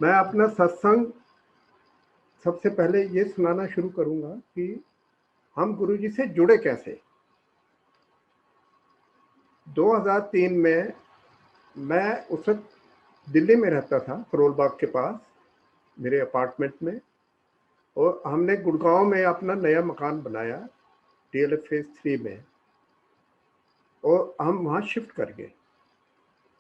मैं अपना सत्संग सबसे पहले ये सुनाना शुरू करूंगा कि हम गुरुजी से जुड़े कैसे। 2003 में मैं उस वक्त दिल्ली में रहता था, करोल बाग के पास मेरे अपार्टमेंट में, और हमने गुड़गांव में अपना नया मकान बनाया DLF फेज 3 में, और हम वहाँ शिफ्ट कर गए।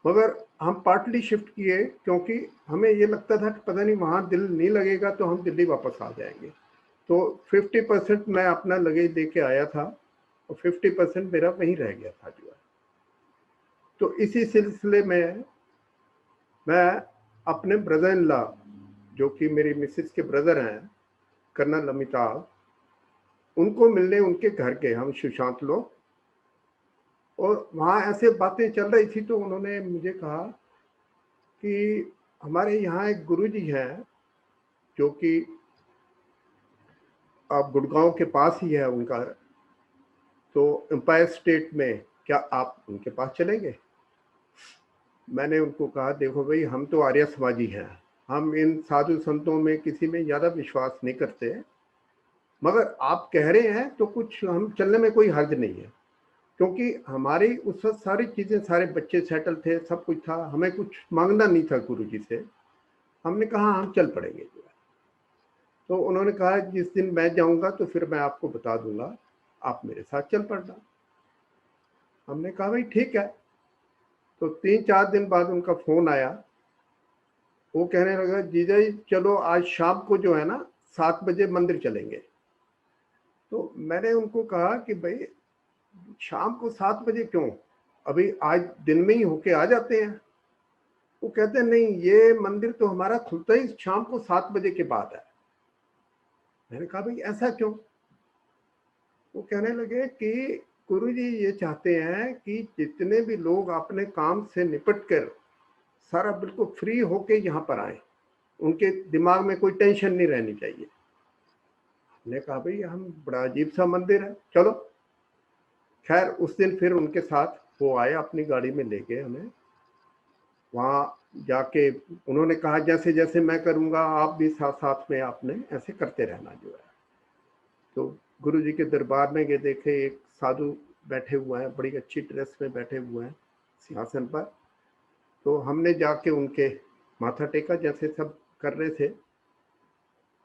मगर हम पार्टली शिफ्ट किए क्योंकि हमें ये लगता था कि पता नहीं वहाँ दिल नहीं लगेगा तो हम दिल्ली वापस आ जाएंगे। तो 50% मैं अपना लगेज दे के आया था और 50% मेरा वहीं रह गया था जो है। तो इसी सिलसिले में मैं अपने ब्रदर इन लॉ, जो कि मेरी मिसेस के ब्रदर हैं, कर्नल अमिताभ, उनको मिलने उनके घर गए हम सुशांत लोग। और वहाँ ऐसे बातें चल रही थी तो उन्होंने मुझे कहा कि हमारे यहाँ एक गुरुजी हैं जो कि आप गुड़गांव के पास ही है उनका, तो एम्पायर स्टेट में, क्या आप उनके पास चलेंगे? मैंने उनको कहा देखो भाई, हम तो आर्य समाजी हैं, हम इन साधु संतों में किसी में ज़्यादा विश्वास नहीं करते, मगर आप कह रहे हैं तो कुछ हम चलने में कोई हर्ज नहीं है। क्योंकि हमारी उस वक्त सारी चीज़ें, सारे बच्चे सेटल थे, सब कुछ था, हमें कुछ मांगना नहीं था गुरुजी से। हमने कहा हम चल पड़ेंगे जो है। तो उन्होंने कहा जिस दिन मैं जाऊंगा तो फिर मैं आपको बता दूंगा, आप मेरे साथ चल पड़ना। हमने कहा भाई ठीक है। तो 3-4 दिन बाद उनका फोन आया। वो कहने लगा जीजा जी चलो आज शाम को जो है ना 7 बजे मंदिर चलेंगे। तो मैंने उनको कहा कि भाई शाम को 7 बजे क्यों, अभी आज दिन में ही होके आ जाते हैं। वो कहते हैं नहीं, ये मंदिर तो हमारा खुलता ही शाम को 7 बजे के बाद है। मैंने कहा भाई ऐसा क्यों? वो कहने लगे कि गुरुजी ये चाहते हैं कि जितने भी लोग अपने काम से निपट कर सारा बिल्कुल फ्री होके यहाँ पर आए, उनके दिमाग में कोई टेंशन नहीं रहनी चाहिए। हमने कहा भाई हम बड़ा अजीब सा मंदिर है, चलो। खैर उस दिन फिर उनके साथ वो आए, अपनी गाड़ी में लेके हमें वहाँ जाके उन्होंने कहा जैसे जैसे मैं करूँगा आप भी साथ साथ में आपने ऐसे करते रहना जो है। तो गुरु जी के दरबार में गए, देखे एक साधु बैठे हुए हैं, बड़ी अच्छी ड्रेस में बैठे हुए हैं सिंहासन पर। तो हमने जाके उनके माथा टेका जैसे सब कर रहे थे।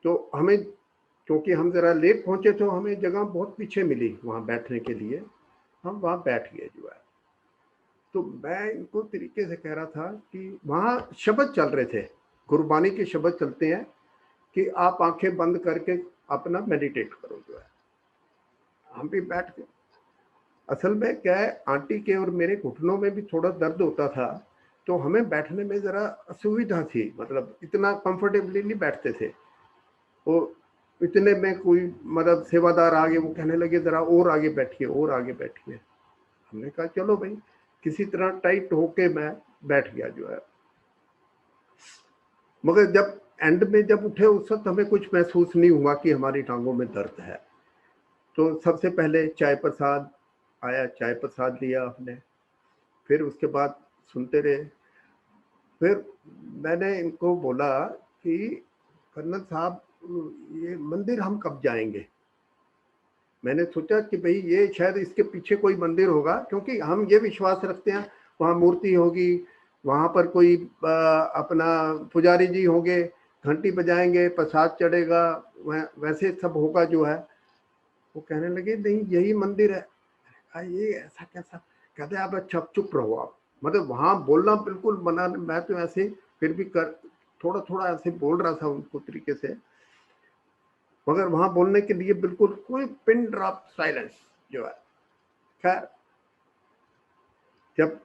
तो हमें, क्योंकि हम ज़रा लेट पहुँचे तो हमें जगह बहुत पीछे मिली वहाँ बैठने के लिए, हम वहाँ बैठ गए जो है। तो मैं इनको तरीके से कह रहा था कि वहाँ शब्द चल रहे थे, गुरबानी के शब्द चलते हैं कि आप आंखें बंद करके अपना मेडिटेट करो जो है। हम भी बैठ गए। असल में क्या है, आंटी के और मेरे घुटनों में भी थोड़ा दर्द होता था, तो हमें बैठने में ज़रा असुविधा थी, मतलब इतना कंफर्टेबली नहीं बैठते थे। वो इतने में कोई मतलब सेवादार आगे, वो कहने लगे ज़रा और आगे बैठिए और आगे बैठिए। हमने कहा चलो भाई, किसी तरह टाइट होके मैं बैठ गया जो है। मगर जब एंड में जब उठे उस वक्त हमें कुछ महसूस नहीं हुआ कि हमारी टांगों में दर्द है। तो सबसे पहले चाय प्रसाद आया, चाय प्रसाद लिया हमने, फिर उसके बाद सुनते रहे। फिर मैंने इनको बोला कि कर्नल साहब ये मंदिर हम कब जाएंगे? मैंने सोचा कि भाई ये शायद इसके पीछे कोई मंदिर होगा, क्योंकि हम ये विश्वास रखते हैं वहाँ मूर्ति होगी, वहाँ पर कोई अपना पुजारी जी होंगे, घंटी बजाएंगे, प्रसाद चढ़ेगा, वैसे सब होगा जो है। वो कहने लगे नहीं यही मंदिर है। ये ऐसा कैसा? कहते आप अच्छा चुप रहो आप, मतलब वहाँ बोलना बिल्कुल मना। मैं तो ऐसे फिर भी कर थोड़ा थोड़ा ऐसे बोल रहा था उनको तरीके से, मगर वहाँ बोलने के लिए बिल्कुल कोई पिन ड्रॉप साइलेंस जो है। खैर जब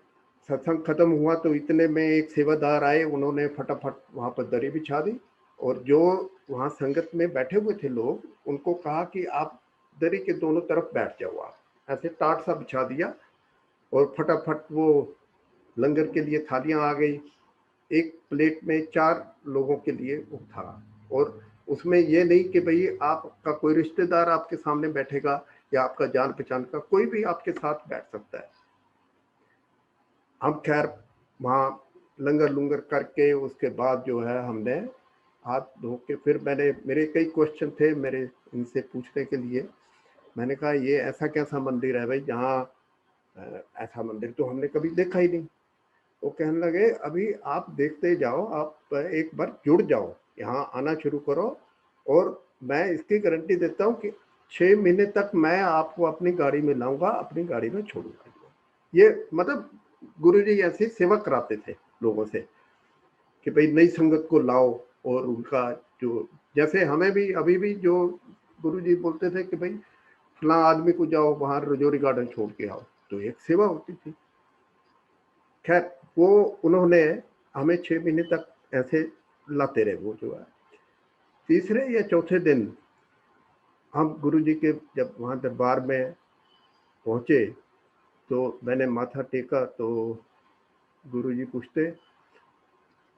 सत्संग खत्म हुआ तो इतने में एक सेवादार आए, उन्होंने फटाफट वहाँ पर दरी बिछा दी, और जो वहाँ संगत में बैठे हुए थे लोग, उनको कहा कि आप दरी के दोनों तरफ बैठ जाओ। आप ऐसे टाट सा बिछा दिया, और फटाफट वो लंगर के लिए थालियां आ गई। एक प्लेट में 4 लोगों के लिए वो था, और उसमें ये नहीं कि भाई आपका कोई रिश्तेदार आपके सामने बैठेगा या आपका जान पहचान का, कोई भी आपके साथ बैठ सकता है। हम खैर वहाँ लंगर लुंगर करके उसके बाद जो है हमने हाथ धो के फिर मेरे कई क्वेश्चन थे मेरे इनसे पूछने के लिए। मैंने कहा ये ऐसा कैसा मंदिर है भाई जहाँ ऐसा मंदिर तो हमने कभी देखा ही नहीं। वो कहने लगे अभी आप देखते जाओ, आप एक बार जुड़ जाओ, यहाँ आना शुरू करो, और मैं इसकी गारंटी देता हूँ कि 6 महीने तक मैं आपको अपनी गाड़ी में लाऊंगा, अपनी गाड़ी में छोड़ूंगा। ये मतलब गुरुजी ऐसी सेवा कराते थे लोगों से कि भाई नई संगत को लाओ, और उनका जो जैसे हमें भी अभी भी जो गुरुजी बोलते थे कि भाई फला आदमी को जाओ वहां रजौरी गार्डन छोड़ के आओ, तो एक सेवा होती थी। खैर वो उन्होंने हमें 6 महीने तक ऐसे लाते रहे। वो जो है तीसरे या चौथे दिन हम गुरुजी के जब वहां दरबार में पहुंचे तो मैंने माथा टेका, तो गुरुजी पूछते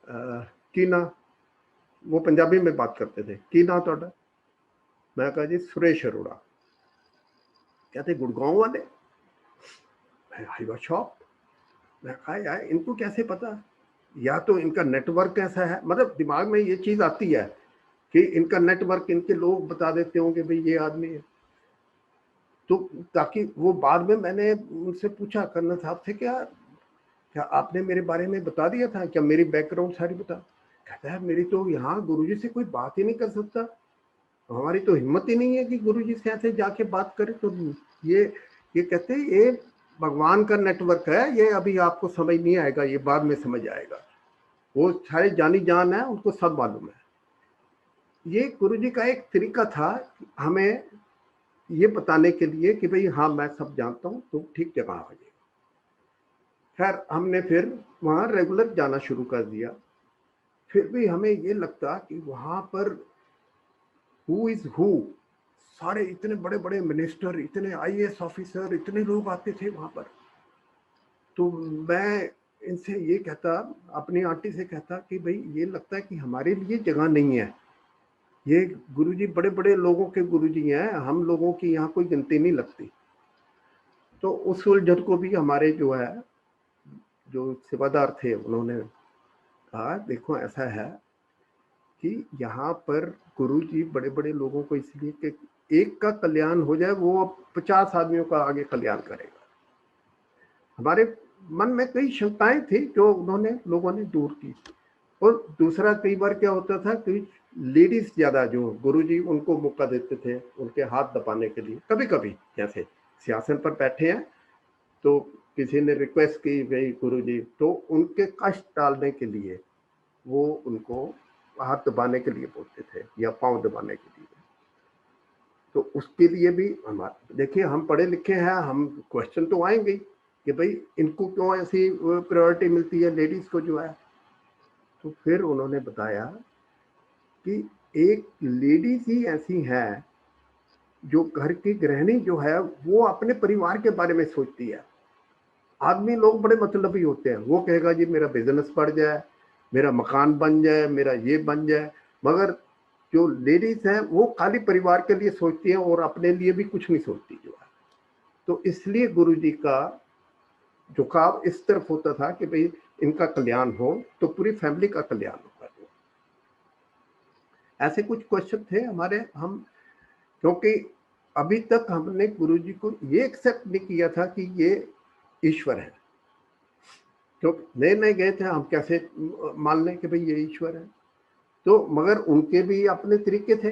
की ना, वो पंजाबी में बात करते थे, की ना तोड़ा? मैं कहा जी सुरेश अरोड़ा। कहते गुड़गांव वाले? I was shocked. मैं कहा यार इनको कैसे पता, या तो इनका नेटवर्क ऐसा है, मतलब दिमाग में ये चीज आती है कि इनका नेटवर्क, इनके लोग बता देते होंगे भाई ये आदमी है। तो ताकि वो बाद में मैंने उनसे पूछा कर्नल साहब से, क्या क्या आपने मेरे बारे में बता दिया था, क्या मेरी बैकग्राउंड सारी बता? कहता है मेरी तो यहाँ गुरुजी से कोई बात ही नहीं कर सकता, हमारी तो हिम्मत ही नहीं है कि गुरुजी से ऐसे जाके बात करें। तो ये कहते हैं ये भगवान का नेटवर्क है, ये अभी आपको समझ नहीं आएगा, ये बाद में समझ आएगा। वो सारे जानी जान है, उनको सब मालूम है। ये गुरुजी का एक तरीका था हमें ये बताने के लिए कि भाई हाँ मैं सब जानता हूँ, तो ठीक जगह आ जाएगा। खैर हमने फिर वहाँ रेगुलर जाना शुरू कर दिया। फिर भी हमें ये लगता कि वहाँ पर हु इज हु, सारे इतने बड़े बड़े मिनिस्टर, इतने आईएएस ऑफिसर, इतने लोग आते थे वहां पर। तो मैं इनसे ये कहता, अपनी आंटी से कहता कि भाई ये लगता है कि हमारे लिए जगह नहीं है, ये गुरुजी बड़े बड़े लोगों के गुरुजी हैं, हम लोगों की यहाँ कोई गिनती नहीं लगती। तो उस उलझन को भी हमारे जो है जो सेवादार थे उन्होंने कहा देखो ऐसा है कि यहाँ पर गुरुजी बड़े बड़े लोगों को इसलिए कि एक का कल्याण हो जाए वो 50 आदमियों का आगे कल्याण करेगा। हमारे मन में कई शंकाएं थी जो उन्होंने लोगों ने दूर की। और दूसरा कई बार क्या होता था कि लेडीज ज्यादा जो गुरुजी उनको मौका देते थे उनके हाथ दबाने के लिए। कभी कभी जैसे सिंहासन पर बैठे हैं तो किसी ने रिक्वेस्ट की भाई गुरुजी, तो उनके कष्ट टालने के लिए वो उनको हाथ दबाने के लिए बोलते थे या पांव दबाने के लिए। तो उसके लिए भी हमारे देखिए हम पढ़े लिखे हैं, हम क्वेश्चन तो आएंगे कि भाई इनको क्यों ऐसी प्रायोरिटी मिलती है लेडीज को जो है। तो फिर उन्होंने बताया कि एक लेडीज ही ऐसी है जो घर की गृहिणी जो है वो अपने परिवार के बारे में सोचती है। आदमी लोग बड़े मतलबी होते हैं, वो कहेगा जी मेरा बिजनेस बढ़ जाए, मेरा मकान बन जाए, मेरा ये बन जाए, मगर जो लेडीज हैं वो खाली परिवार के लिए सोचती हैं और अपने लिए भी कुछ नहीं सोचती जो है। तो इसलिए गुरुजी का झुकाव इस तरफ होता था कि भाई इनका कल्याण हो तो पूरी फैमिली का कल्याण होगा। ऐसे कुछ क्वेश्चन थे हमारे। हम क्योंकि अभी तक हमने गुरुजी को ये एक्सेप्ट नहीं किया था कि ये ईश्वर है, क्योंकि नए नए गए थे, हम कैसे मान लें कि भाई ये ईश्वर है। तो मगर उनके भी अपने तरीके थे,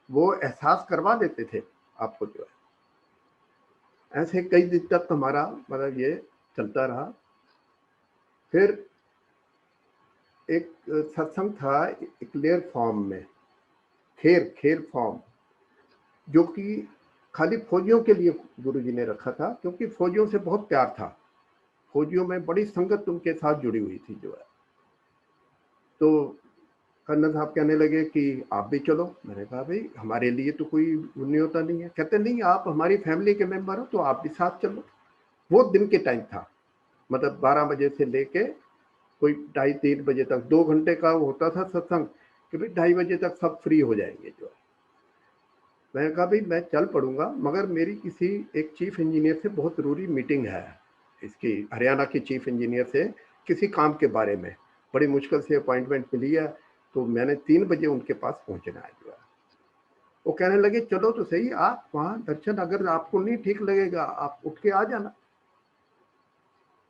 वो एहसास करवा देते थे आपको जो है। ऐसे कई दिन तक हमारा मतलब ये चलता रहा। फिर एक सत्संग था क्लियर फॉर्म में, खेर फॉर्म, जो कि खाली फौजियों के लिए गुरुजी ने रखा था, क्योंकि फौजियों से बहुत प्यार था, फौजियों में बड़ी संगत उनके साथ जुड़ी हुई थी जो है। तो कर्नल साहब कहने लगे कि आप भी चलो। मैंने कहा भाई हमारे लिए तो कोई न्योता नहीं है। कहते नहीं आप हमारी फैमिली के मेंबर हो तो आप भी साथ चलो। वो दिन के टाइम था, मतलब 12 बजे से लेके कोई 2:30-3 बजे तक 2 घंटे का होता था सत्संग, कि भाई 2:30 बजे तक सब फ्री हो जाएंगे जो है। मैंने कहा भाई मैं चल पड़ूंगा, मगर मेरी किसी एक चीफ इंजीनियर से बहुत जरूरी मीटिंग है, इसकी हरियाणा के चीफ इंजीनियर से किसी काम के बारे में, बड़ी मुश्किल से अपॉइंटमेंट मिली है, तो मैंने 3 बजे उनके पास पहुंचना है जो है। वो कहने लगे चलो तो सही, आप वहाँ दर्शन, अगर आपको नहीं ठीक लगेगा आप उठ के आ जाना।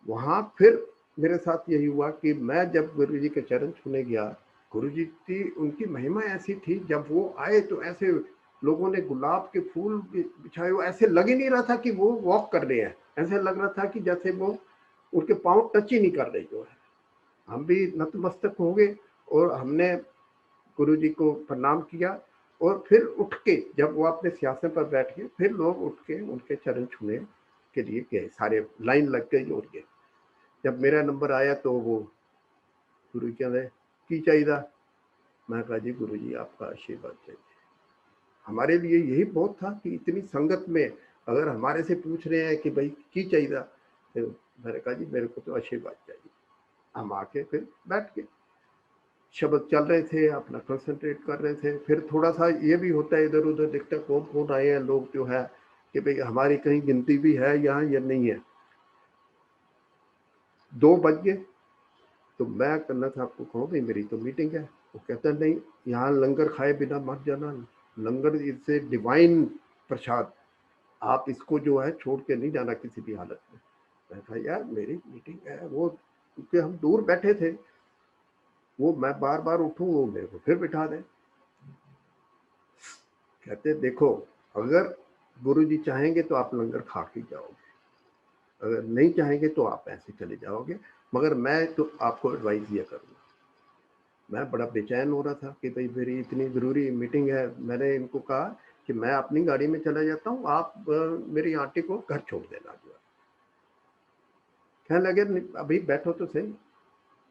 वहाँ फिर मेरे साथ यही हुआ कि मैं जब गुरु जी के चरण छूने गया, गुरु जी की उनकी महिमा ऐसी थी, जब वो आए तो ऐसे लोगों ने गुलाब के फूल बिछाए हुए, ऐसे लग ही नहीं रहा था कि वो वॉक कर रहे हैं, ऐसे लग रहा था कि जैसे वो उनके पाँव टच ही नहीं कर रहे जो है। हम भी नतमस्तक हो गए और हमने गुरु जी को प्रणाम किया, और फिर उठ के जब वो अपने सिंहासन पर बैठ गए, फिर लोग उठ के उनके चरण छूने के लिए गए, सारे लाइन लग गई और गए। जब मेरा नंबर आया तो वो गुरु जी कहते की चाहिए, मैं कहा जी गुरु जी आपका आशीर्वाद चाहिए। हमारे लिए यही बहुत था कि इतनी संगत में अगर हमारे से पूछ रहे हैं कि भाई की चाहिए, तो मैंने कहा जी मेरे को तो आशीर्वाद चाहिए। हम आके फिर बैठ गए, शब्द चल रहे थे, अपना कंसंट्रेट कर रहे थे। फिर थोड़ा सा ये भी होता है, इधर उधर देखते कौन कौन आए हैं लोग जो है, कि भाई हमारी कहीं गिनती भी है यहाँ या नहीं है। 2 बज गए, तो मैं करना था आपको कहूँ भाई मेरी तो मीटिंग है। वो कहता नहीं, यहाँ लंगर खाए बिना मत जाना, लंगर इससे डिवाइन प्रसाद, आप इसको जो है छोड़ के नहीं जाना किसी भी हालत में। मैं कहा यार मेरी मीटिंग है, वो क्योंकि हम दूर बैठे थे, वो मैं बार बार उठूं वो मेरे को फिर बिठा दे। कहते देखो अगर गुरु जी चाहेंगे तो आप लंगर खा के जाओगे, अगर नहीं चाहेंगे तो आप ऐसे चले जाओगे, मगर मैं तो आपको एडवाइस ये करूँगा। मैं बड़ा बेचैन हो रहा था कि भाई मेरी इतनी ज़रूरी मीटिंग है। मैंने इनको कहा कि मैं अपनी गाड़ी में चला जाता हूँ, आप मेरी आंटी को घर छोड़ देना जो है। कहने लगे अभी बैठो तो सही।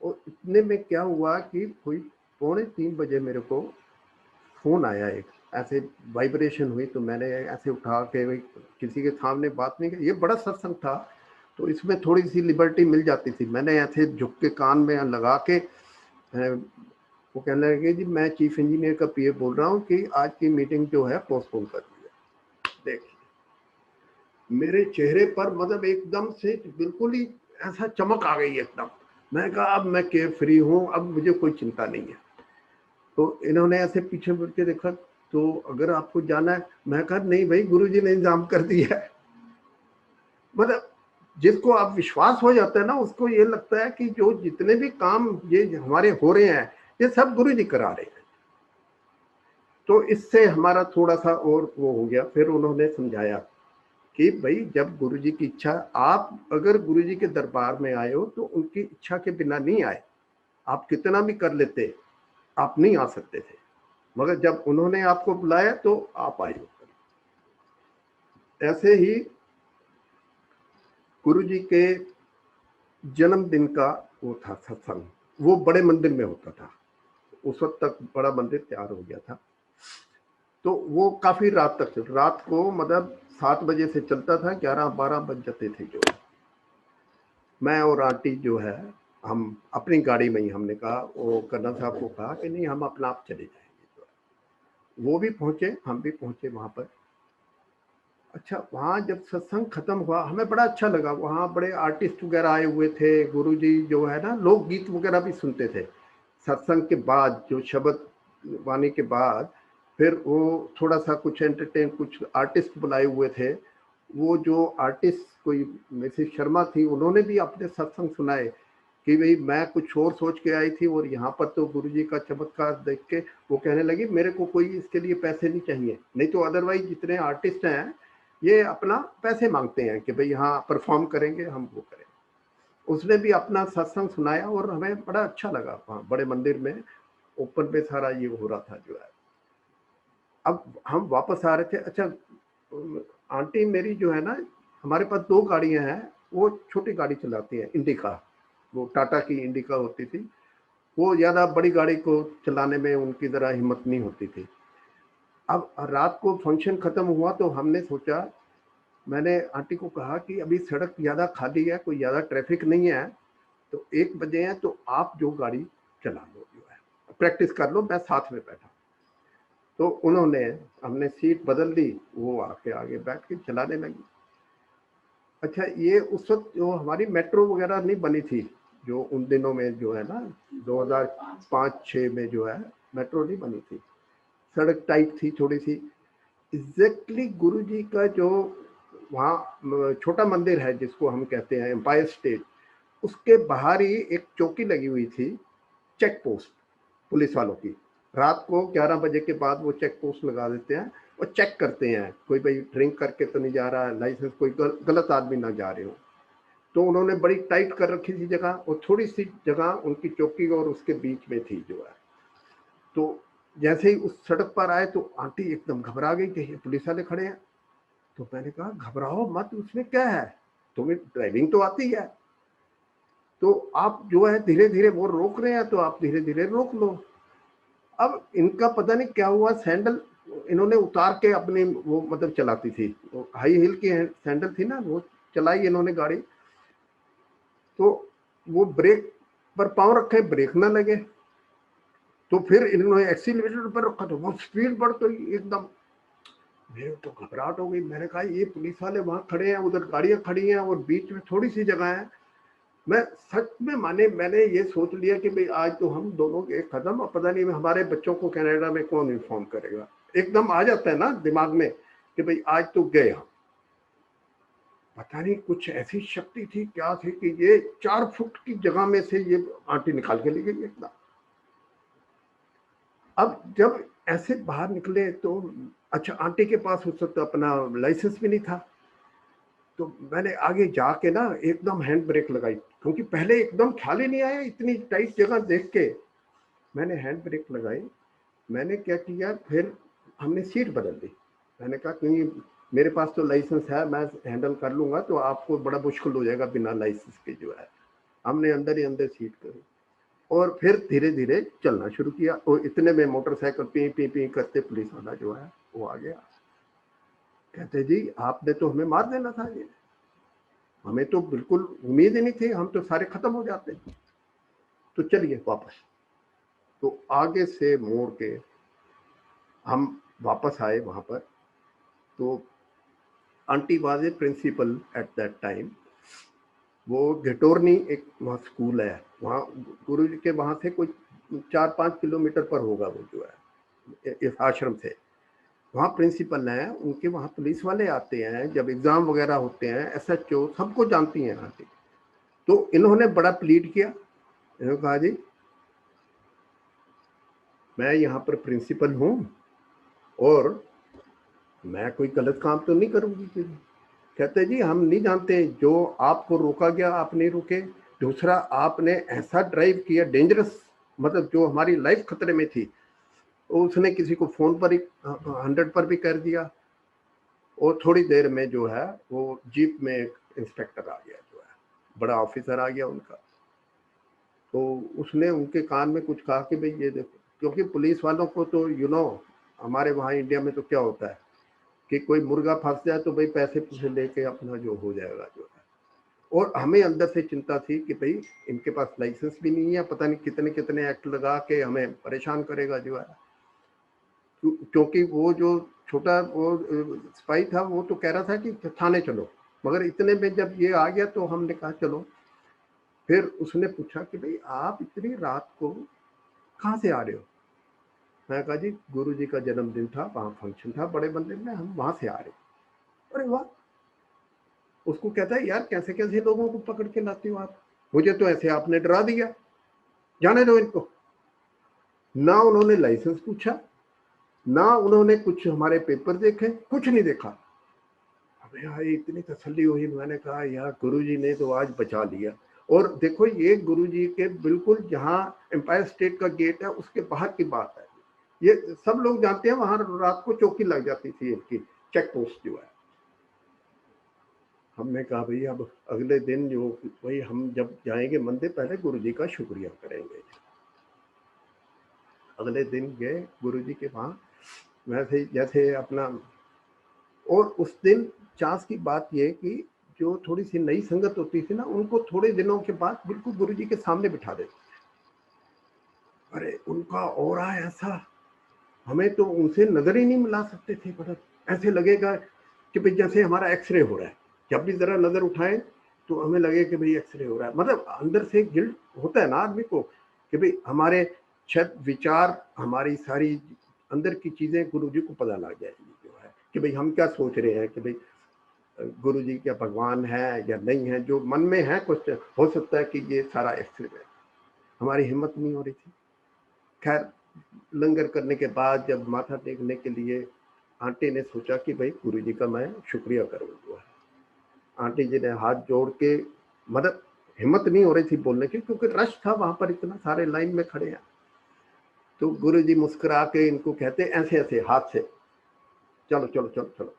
और इतने में क्या हुआ कि कोई 2:45 बजे मेरे को फ़ोन आया, एक ऐसे वाइब्रेशन हुई, तो मैंने ऐसे उठा के भाई किसी के सामने बात नहीं की, ये बड़ा सत्संग था तो इसमें थोड़ी सी लिबर्टी मिल जाती थी। मैंने ऐसे झुक के कान में लगा के वो कहने लगे जी मैं चीफ इंजीनियर का पीए बोल रहा हूँ कि आज की मीटिंग जो है पोस्टपोन कर दी है। देखिए मेरे चेहरे पर मतलब एकदम से बिल्कुल ही ऐसा चमक आ गई एकदम। मैं कहा अब मैं केयर फ्री हूँ, अब मुझे कोई चिंता नहीं है। तो इन्होंने ऐसे पीछे मुड़ के देखा, तो अगर आपको जाना है, मैं कहा नहीं भाई गुरुजी ने इंतजाम कर दिया है। मतलब जिसको आप विश्वास हो जाता है ना, उसको ये लगता है कि जो जितने भी काम ये हमारे हो रहे हैं ये सब गुरु जी करा रहे हैं। तो इससे हमारा थोड़ा सा और वो हो गया। फिर उन्होंने समझाया कि भाई जब गुरु जी की इच्छा, आप अगर गुरु जी के दरबार में आए हो तो उनकी इच्छा के बिना नहीं आए, आप कितना भी कर लेते आप नहीं आ सकते थे, मगर जब उन्होंने आपको बुलाया तो आप आए हो। ऐसे ही गुरु जी के जन्मदिन का वो था सत्संग, वो बड़े मंदिर में होता था। उस वक्त तक बड़ा मंदिर तैयार हो गया था, तो वो काफी रात तक चल, रात को मतलब 7 बजे से चलता था, 11-12 बज जाते थे। जो मैं और आंटी जो है हम अपनी गाड़ी में ही, हमने कहा, वो करना साहब को कहा कि नहीं हम अपना आप चले जाएंगे। वो भी पहुंचे, हम भी पहुंचे वहां पर। अच्छा वहाँ जब सत्संग खत्म हुआ हमें बड़ा अच्छा लगा, वहाँ बड़े आर्टिस्ट वगैरह आए हुए थे। गुरुजी जो है ना लोक गीत वगैरह भी सुनते थे सत्संग के बाद, जो शब्द वाणी के बाद फिर वो थोड़ा सा कुछ एंटरटेन, कुछ आर्टिस्ट बुलाए हुए थे। वो जो आर्टिस्ट कोई मिसेस शर्मा थी, उन्होंने भी अपने सत्संग सुनाए कि भाई मैं कुछ और सोच के आई थी और यहाँ पर तो गुरुजी का चमत्कार देख के वो कहने लगी मेरे को कोई इसके लिए पैसे नहीं चाहिए, नहीं तो अदरवाइज जितने आर्टिस्ट हैं ये अपना पैसे मांगते हैं कि भाई हाँ परफॉर्म करेंगे हम वो करें। उसने भी अपना सत्संग सुनाया और हमें बड़ा अच्छा लगा। वहाँ बड़े मंदिर में ओपन पे सारा ये हो रहा था जो है। अब हम वापस आ रहे थे। अच्छा आंटी मेरी जो है ना, हमारे पास 2 गाड़ियां हैं, वो छोटी गाड़ी चलाती है, इंडिका, वो टाटा की इंडिका होती थी। वो ज़्यादा बड़ी गाड़ी को चलाने में उनकी ज़रा हिम्मत नहीं होती थी। अब रात को फंक्शन ख़त्म हुआ तो हमने सोचा, मैंने आंटी को कहा कि अभी सड़क ज़्यादा खाली है, कोई ज़्यादा ट्रैफिक नहीं है, तो 1 बजे है तो आप जो गाड़ी चला लो जो है, प्रैक्टिस कर लो, मैं साथ में बैठा। तो उन्होंने, हमने सीट बदल दी, वो आके आगे बैठ के चलाने लगी। अच्छा ये उस वक्त जो हमारी मेट्रो वगैरह नहीं बनी थी, जो उन दिनों में जो है ना 2005-6 में जो है मेट्रो नहीं बनी थी, सड़क टाइट थी थोड़ी सी। एग्जैक्टली गुरु जी का जो वहाँ छोटा मंदिर है जिसको हम कहते हैं एम्पायर स्टेट, उसके बाहर ही एक चौकी लगी हुई थी, चेक पोस्ट पुलिस वालों की। रात को 11 बजे के बाद वो चेक पोस्ट लगा देते हैं और चेक करते हैं कोई भाई ड्रिंक करके तो नहीं जा रहा है, लाइसेंस कोई गलत आदमी ना जा रहे हो। तो उन्होंने बड़ी टाइट कर रखी थी जगह, और थोड़ी सी जगह उनकी चौकी और उसके बीच में थी जो है। तो जैसे ही उस सड़क पर आए तो आंटी एकदम घबरा गई कि ये पुलिस वाले खड़े हैं। तो मैंने कहा घबराओ मत, उसमें क्या है, तुम्हें ड्राइविंग तो आती है, तो आप जो है धीरे धीरे, वो रोक रहे हैं तो आप धीरे धीरे रोक लो। अब इनका पता नहीं क्या हुआ, सैंडल इन्होंने उतार के अपने वो मतलब चलाती थी, हाई हिल की सैंडल थी ना, वो चलाई इन्होंने गाड़ी। तो वो ब्रेक पर पांव रखे, ब्रेक ना लगे, तो फिर इन्होंने एक्सीलरेटर पर रखा तो वो स्पीड बढ़ गई एकदम। मेरे तो घबराहट हो गई। मैंने कहा ये पुलिस वाले वहां खड़े हैं, उधर गाड़ियां खड़ी हैं और बीच में थोड़ी सी जगह है। मैं सच में माने, मैंने ये सोच लिया कि भाई आज तो हम दोनों के खत्म, और पता नहीं हमारे बच्चों को कनाडा में कौन इन्फॉर्म करेगा। एकदम आ जाता है ना दिमाग में कि भाई आज तो गए हम। पता नहीं कुछ ऐसी शक्ति थी क्या थी कि ये 4 फुट की जगह में से ये आंटी निकाल के ले गई एकदम। अब जब ऐसे बाहर निकले तो अच्छा, आंटी के पास उस वक्त अपना लाइसेंस भी नहीं था। तो मैंने आगे जाके ना एकदम हैंड ब्रेक लगाई, क्योंकि पहले एकदम ख्याल ही नहीं आया, इतनी टाइट जगह देख के मैंने हैंड ब्रेक लगाई। मैंने क्या किया, फिर हमने सीट बदल दी। मैंने कहा क्योंकि मेरे पास तो लाइसेंस है, मैं हैंडल कर लूंगा, तो आपको बड़ा मुश्किल हो जाएगा बिना लाइसेंस के जो है। हमने अंदर ही अंदर सीट करी और फिर धीरे धीरे चलना शुरू किया। और इतने में मोटरसाइकिल पी पी पी करते पुलिस वाला जो है वो आ गया। कहते जी आपने तो हमें मार देना था, ये हमें तो बिल्कुल उम्मीद ही नहीं थी, हम तो सारे खत्म हो जाते। तो चलिए वापस। तो आगे से मोड़ के हम वापस आए वहां पर। तो aunty was a principal at that time. वो घटोरनी एक वहाँ स्कूल है, वहाँ गुरु जी के वहाँ से कोई 4-5 किलोमीटर पर होगा वो जो है इस आश्रम से। वहाँ प्रिंसिपल हैं, उनके वहाँ पुलिस वाले आते हैं जब एग्जाम वगैरह होते हैं, SHO सबको जानती हैं आंटी। तो इन्होंने बड़ा प्लीड किया। इन्होंने कहा जी मैं यहाँ पर प्रिंसिपल हूँ और मैं कोई गलत काम तो नहीं करूँगी। कहते जी हम नहीं जानते, जो आपको रोका गया आप नहीं रुके, दूसरा आपने ऐसा ड्राइव किया डेंजरस, मतलब जो हमारी लाइफ खतरे में थी, उसने किसी को फोन पर ही 100 पर भी कर दिया। और थोड़ी देर में जो है वो जीप में इंस्पेक्टर आ गया, जो है बड़ा ऑफिसर आ गया उनका। तो उसने उनके कान में कुछ कहा कि भाई ये देखो, क्योंकि पुलिस वालों को तो हमारे वहाँ इंडिया में तो क्या होता है कि कोई मुर्गा फंस जाए तो भाई पैसे पूसे लेके अपना जो हो जाएगा जो है। और हमें अंदर से चिंता थी कि भाई इनके पास लाइसेंस भी नहीं है, पता नहीं कितने कितने एक्ट लगा के हमें परेशान करेगा जो है। क्योंकि वो जो छोटा वो सिपाही था वो तो कह रहा था कि थाने चलो, मगर इतने में जब ये आ गया तो हमने कहा चलो। फिर उसने पूछा कि भाई आप इतनी रात को कहाँ से आ रहे हो। मैं कहा जी गुरु जी का जन्मदिन था, वहाँ फंक्शन था बड़े मंदिर में, हम वहाँ से आ रहे। अरे वाह। उसको कहता है यार कैसे कैसे लोगों को पकड़ के लाती हो आप, मुझे तो ऐसे आपने डरा दिया, जाने दो इनको। ना उन्होंने लाइसेंस पूछा, ना उन्होंने कुछ हमारे पेपर देखे, कुछ नहीं देखा। अब यार इतनी तसल्ली हुई, मैंने कहा यार गुरुजी ने तो आज बचा लिया। और देखो ये गुरुजी के बिल्कुल जहाँ एम्पायर स्टेट का गेट है उसके बाहर की बात है। ये सब लोग जानते हैं, वहां रात को चौकी लग जाती थी इनकी, चेक पोस्ट जो है। हमने कहा भाई अब अगले दिन जो भाई हम जब जाएंगे मंदिर पहले गुरुजी का शुक्रिया करेंगे। अगले दिन गए गुरुजी के वहां, वैसे जैसे अपना। और उस दिन चांस की बात ये कि जो थोड़ी सी नई संगत होती थी ना, उनको थोड़े दिनों के बाद बिल्कुल गुरुजी के सामने बिठा देते। अरे उनका ऑरा ऐसा, हमें तो उनसे नजर ही नहीं मिला सकते थे। बड़ा ऐसे लगेगा कि भाई जैसे हमारा एक्सरे हो रहा है, जब भी जरा नजर उठाएं तो हमें लगे कि भाई एक्सरे हो रहा है, मतलब अंदर से गिल्ट होता है ना आदमी को कि भाई हमारे शायद विचार, हमारी सारी अंदर की चीजें गुरु जी को पता लग जाएगी जो है कि भाई हम क्या सोच रहे हैं, कि भाई गुरु जी क्या भगवान है या नहीं है, जो मन में है कुछ हो सकता है कि ये सारा एक्सरे है। हमारी हिम्मत नहीं हो रही थी। खैर लंगर करने के बाद जब माथा टेकने के लिए आंटी ने सोचा कि भाई गुरु जी का मैं शुक्रिया करूँ जो है। आंटी जी ने हाथ जोड़ के, मतलब हिम्मत नहीं हो रही थी बोलने की क्योंकि रश था वहां पर, इतना सारे लाइन में खड़े हैं। तो गुरु जी मुस्कुरा के इनको कहते ऐसे ऐसे हाथ से, चलो चलो चलो चलो।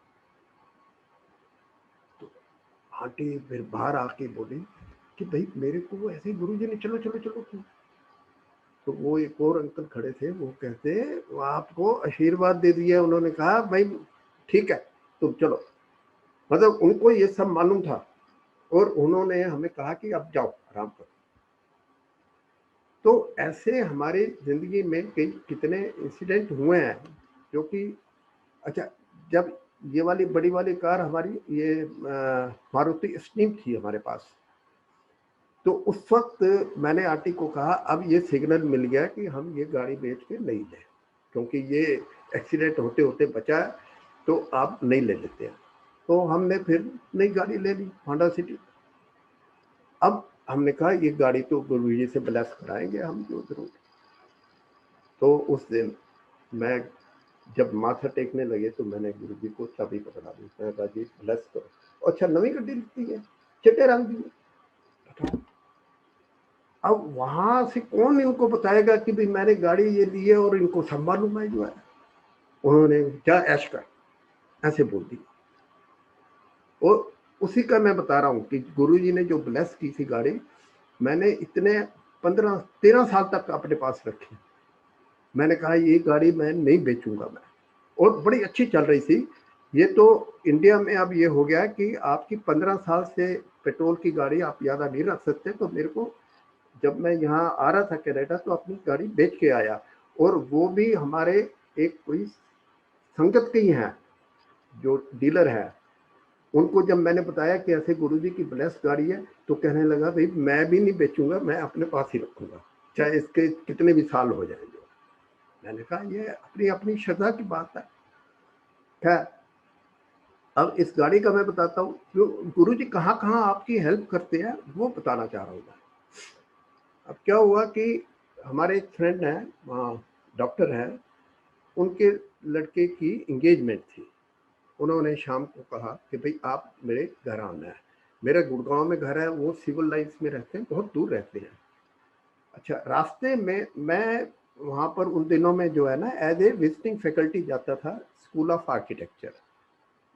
तो आंटी फिर बाहर आके बोली कि भाई मेरे को ऐसे गुरु जी ने चलो चलो चलो क्यों। तो वो एक और अंकल खड़े थे, वो कहते वो आपको आशीर्वाद दे दिया, उन्होंने कहा भाई ठीक है तुम चलो, मतलब उनको ये सब मालूम था। और उन्होंने हमें कहा कि अब जाओ आराम करो। तो ऐसे हमारे जिंदगी में कई कितने इंसिडेंट हुए हैं जो कि, अच्छा जब ये वाली बड़ी वाली कार हमारी ये मारुति स्टीम थी हमारे पास, तो उस वक्त मैंने आंटी को कहा अब ये सिग्नल मिल गया कि हम ये गाड़ी बेच के नहीं लें, क्योंकि ये एक्सीडेंट होते होते बचा है, तो आप नहीं ले लेते हैं। तो हमने फिर नई गाड़ी ले ली, होंडा सिटी। अब हमने कहा ये गाड़ी तो गुरु जी से ब्लेस कराएंगे हम जो जरूर। तो उस दिन मैं जब माथा टेकने लगे तो मैंने गुरु जी को चाबी पकड़ा दी, मैंने कहा जी ब्लेस करो। अच्छा नई गड्डी लिखती है, चिट्टे रंग दी है। अब वहां से कौन इनको बताएगा कि भाई मैंने गाड़ी ये ली है और इनको सब मालूम है जो है। उन्होंने क्या ऐश कर ऐसे बोल दी। और उसी का मैं बता रहा हूँ कि गुरु जी ने जो ब्लेस की थी गाड़ी, मैंने इतने 15-13 साल तक अपने पास रखी। मैंने कहा ये गाड़ी मैं नहीं बेचूंगा मैं, और बड़ी अच्छी चल रही थी। ये तो इंडिया में अब ये हो गया कि आपकी 15 साल से पेट्रोल की गाड़ी आप ज़्यादा नहीं रख सकते। तो मेरे को जब मैं यहाँ आ रहा था कनाडा तो अपनी गाड़ी बेच के आया, और वो भी हमारे एक कोई संगत के ही हैं जो डीलर है। उनको जब मैंने बताया कि ऐसे गुरुजी की ब्लेस गाड़ी है, तो कहने लगा भाई मैं भी नहीं बेचूंगा, मैं अपने पास ही रखूंगा चाहे इसके कितने भी साल हो जाए जो। मैंने कहा ये अपनी अपनी श्रद्धा की बात है। खैर अब इस गाड़ी का मैं बताता हूँ, जो गुरु जी कहाँ कहाँ आपकी हेल्प करते हैं वो बताना चाह रहा हूँ मैं। अब क्या हुआ कि हमारे एक फ्रेंड हैं वहाँ, डॉक्टर हैं, उनके लड़के की इंगेजमेंट थी। उन्होंने शाम को कहा कि भाई आप मेरे घर आना है। मेरा गुड़गांव में घर है, वो सिविल लाइन्स में रहते हैं, बहुत दूर रहते हैं। अच्छा रास्ते में मैं वहाँ पर उन दिनों में जो है ना एज ए विजिटिंग फैकल्टी जाता था, स्कूल ऑफ आर्किटेक्चर,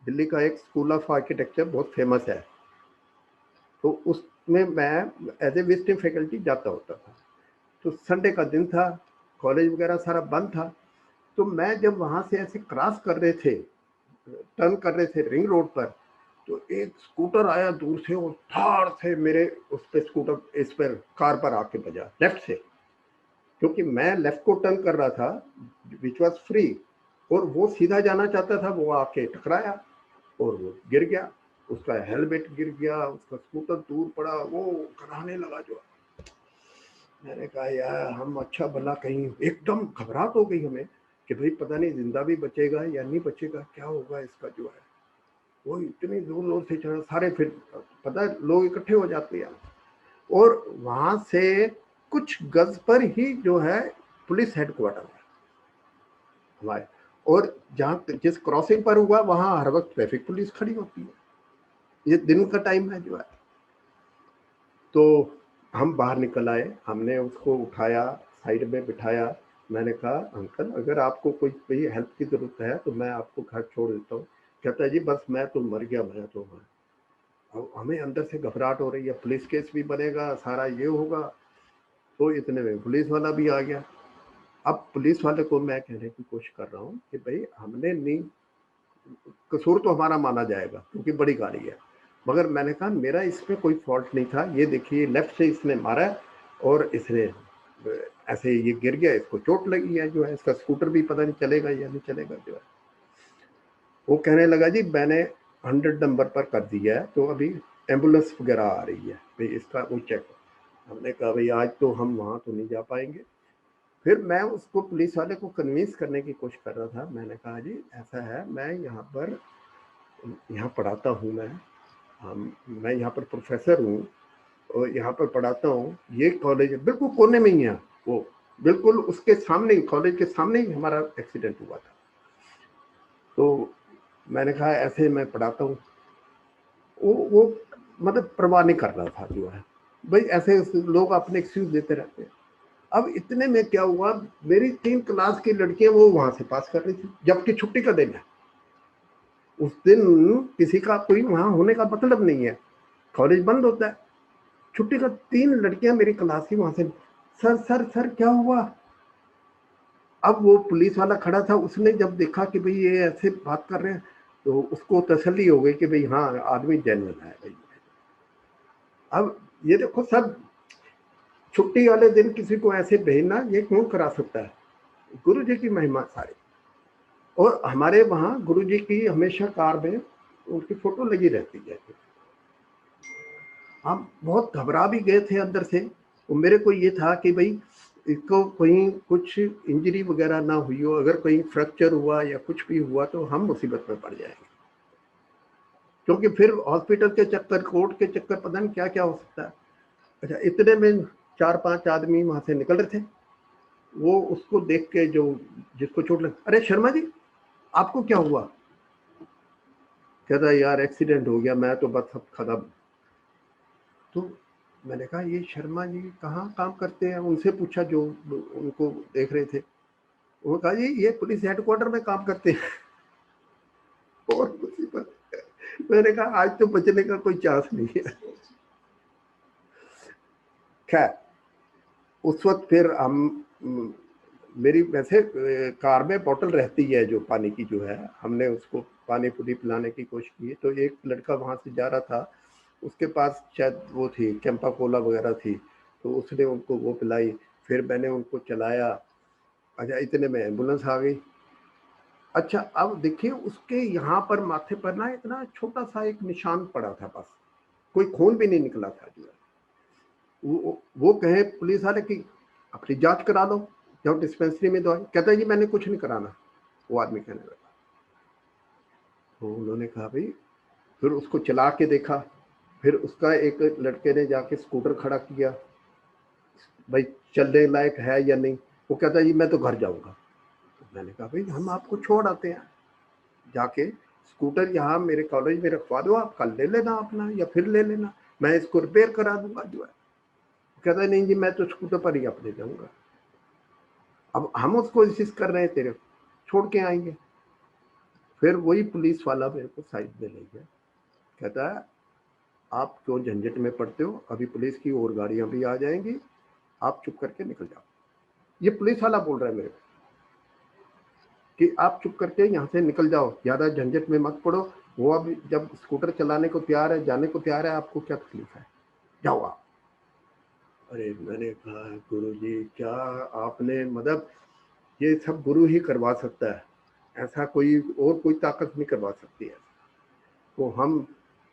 दिल्ली का एक स्कूल ऑफ आर्किटेक्चर बहुत फेमस है। तो उसमें मैं एज ए विजिटिंग फैकल्टी जाता होता था। तो संडे का दिन था, कॉलेज वगैरह सारा बंद था। तो मैं जब वहाँ से ऐसे क्रॉस कर रहे थे, टर्न कर रहे थे रिंग रोड पर, तो एक स्कूटर आया दूर से और ठाड़ से मेरे उस पे स्कूटर इस पर कार पर आके बजा लेफ्ट से, क्योंकि मैं लेफ्ट को टर्न कर रहा था विच वॉज फ्री, और वो सीधा जाना चाहता था, वो आके टकराया और वो गिर गया। उसका हेलमेट गिर गया, उसका स्कूटर दूर पड़ा, वो कराने लगा जो। मैंने कहा यार हम अच्छा भला, कहीं एकदम घबराहट हो गई हमें कि भाई पता नहीं जिंदा भी बचेगा या नहीं बचेगा, क्या होगा इसका जो है। वो इतनी जोर जोर से चढ़ा, सारे फिर पता है लोग इकट्ठे हो जाते हैं, और वहां से कुछ गज पर ही जो है पुलिस हेडक्वार्टर है हमारे। और जहाँ जिस क्रॉसिंग पर हुआ वहां हर वक्त ट्रैफिक पुलिस खड़ी होती है, ये दिन का टाइम है जो है। तो हम बाहर निकल आए, हमने उसको उठाया, साइड में बिठाया। मैंने कहा अंकल अगर आपको कोई हेल्प की जरूरत है तो मैं आपको घर छोड़ देता हूँ। कहता है जी बस मैं तो मर गया, मैं तो अब हमें अंदर से घबराहट हो रही है, पुलिस केस भी बनेगा, सारा ये होगा। तो इतने में पुलिस वाला भी आ गया। अब पुलिस वाले को मैं कहने की कोशिश कर रहा हूँ कि भाई हमने नहीं, कसूर तो हमारा माना जाएगा क्योंकि बड़ी गाड़ी है, मगर मैंने कहा मेरा इसमें कोई फॉल्ट नहीं था। ये देखिए लेफ्ट से इसने मारा है और इसने ऐसे ये गिर गया, इसको चोट लगी है जो है, इसका स्कूटर भी पता नहीं चलेगा या नहीं चलेगा जो है। वो कहने लगा जी मैंने 100 नंबर पर कर दिया है, तो अभी एम्बुलेंस वगैरह आ रही है भाई, इसका वो चेक। हमने कहा भाई आज तो हम वहाँ तो नहीं जा पाएंगे। फिर मैं उसको पुलिस वाले को कन्विंस करने की कोशिश कर रहा था। मैंने कहा जी ऐसा है, मैं यहाँ पढ़ाता हूँ, मैं यहाँ पर प्रोफेसर हूँ और यहाँ पर पढ़ाता हूँ। ये कॉलेज बिल्कुल कोने में ही है, वो बिल्कुल उसके सामने ही, कॉलेज के सामने ही हमारा एक्सीडेंट हुआ था। तो मैंने कहा ऐसे मैं पढ़ाता हूँ। वो मतलब परवाह नहीं कर रहा था जो है भाई, ऐसे लोग अपने एक्सक्यूज देते रहते हैं। अब इतने में क्या हुआ, मेरी 3 क्लास की लड़कियां वो वहां से पास कर रही थी, जबकि छुट्टी का दिन है। उस दिन किसी का कोई वहां होने का मतलब नहीं है, कॉलेज बंद होता है। छुट्टी का 3 लड़कियां मेरी क्लास की वहां से, सर सर सर क्या हुआ। अब वो पुलिस वाला खड़ा था, उसने जब देखा कि भाई ये ऐसे बात कर रहे हैं तो उसको तसल्ली हो गई कि भाई हाँ आदमी जेन्युइन है भाई। अब ये देखो सब, छुट्टी वाले दिन किसी को ऐसे भेजना ये कौन करा सकता है? गुरु जी की महिमा सारी। और हमारे वहाँ गुरु जी की हमेशा कार में उनकी फोटो लगी रहती है। हम बहुत घबरा भी गए थे अंदर से। मेरे को ये था कि भाई इसको कहीं कुछ इंजरी वगैरह ना हुई हो, अगर कहीं फ्रैक्चर हुआ या कुछ भी हुआ तो हम मुसीबत में पड़ जाएंगे, क्योंकि फिर हॉस्पिटल के चक्कर, कोर्ट के चक्कर, पता नहीं क्या क्या हो सकता है। अच्छा, इतने में 4-5 आदमी वहां से निकल रहे थे। वो उसको देख के, जो जिसको चोट लगी, अरे शर्मा जी आपको क्या हुआ? कहता यार एक्सीडेंट हो गया, मैं तो बस अब खत्म। तो मैंने कहा ये शर्मा जी कहाँ काम करते हैं? उनसे पूछा जो उनको देख रहे थे। उन्होंने कहा जी ये पुलिस हेडक्वार्टर में काम करते हैं। और मुसीबत। मैंने कहा आज तो बचने का कोई चांस नहीं है। खैर उस वक्त फिर मेरी वैसे कार में बोतल रहती है जो पानी की जो है, हमने उसको पानी पूरी पिलाने की कोशिश की। तो एक लड़का वहां से जा रहा था, उसके पास शायद वो थी कैंपा कोला वगैरह थी, तो उसने उनको वो पिलाई। फिर मैंने उनको चलाया। अच्छा, इतने में एम्बुलेंस आ गई। अच्छा, अब देखिए उसके यहाँ पर माथे पर ना इतना छोटा सा एक निशान पड़ा था, बस कोई खून भी नहीं निकला था जो है। वो कहे पुलिस वाले की अपनी जांच करा लो, जाओ डिस्पेंसरी में दवाई। कहता है जी मैंने कुछ नहीं कराना, वो आदमी कहने लगा। तो उन्होंने कहा भाई, फिर उसको चला के देखा। फिर उसका एक लड़के ने जाके स्कूटर खड़ा किया, भाई चलने लायक है या नहीं। वो कहता है जी मैं तो घर जाऊंगा। तो मैंने कहा भाई हम आपको छोड़ आते हैं, जाके स्कूटर यहाँ मेरे कॉलेज में रखवा दो, आप कल ले लेना अपना या फिर ले लेना, मैं इसको रिपेयर करा दूंगा जो है। कहता है नहीं जी मैं तो स्कूटर पर ही अपने जाऊंगा। अब हम उसको इंसिस्ट कर रहे हैं तेरे छोड़ के आएंगे। फिर वही पुलिस वाला मेरे को साइड में ले गया। कहता है आप क्यों झंझट में पड़ते हो, अभी पुलिस की और गाड़ियां भी आ जाएंगी, आप चुप करके निकल जाओ। ये पुलिस वाला बोल रहा है मेरे को कि आप चुप करके यहाँ से निकल जाओ, ज्यादा झंझट में मत पड़ो। वो अभी जब स्कूटर चलाने को तैयार है, जाने को तैयार है, आपको क्या तकलीफ है, जाओ आप। अरे मैंने कहा गुरु जी क्या आपने, मतलब ये सब गुरु ही करवा सकता है, ऐसा कोई और कोई ताकत नहीं करवा सकती है। तो हम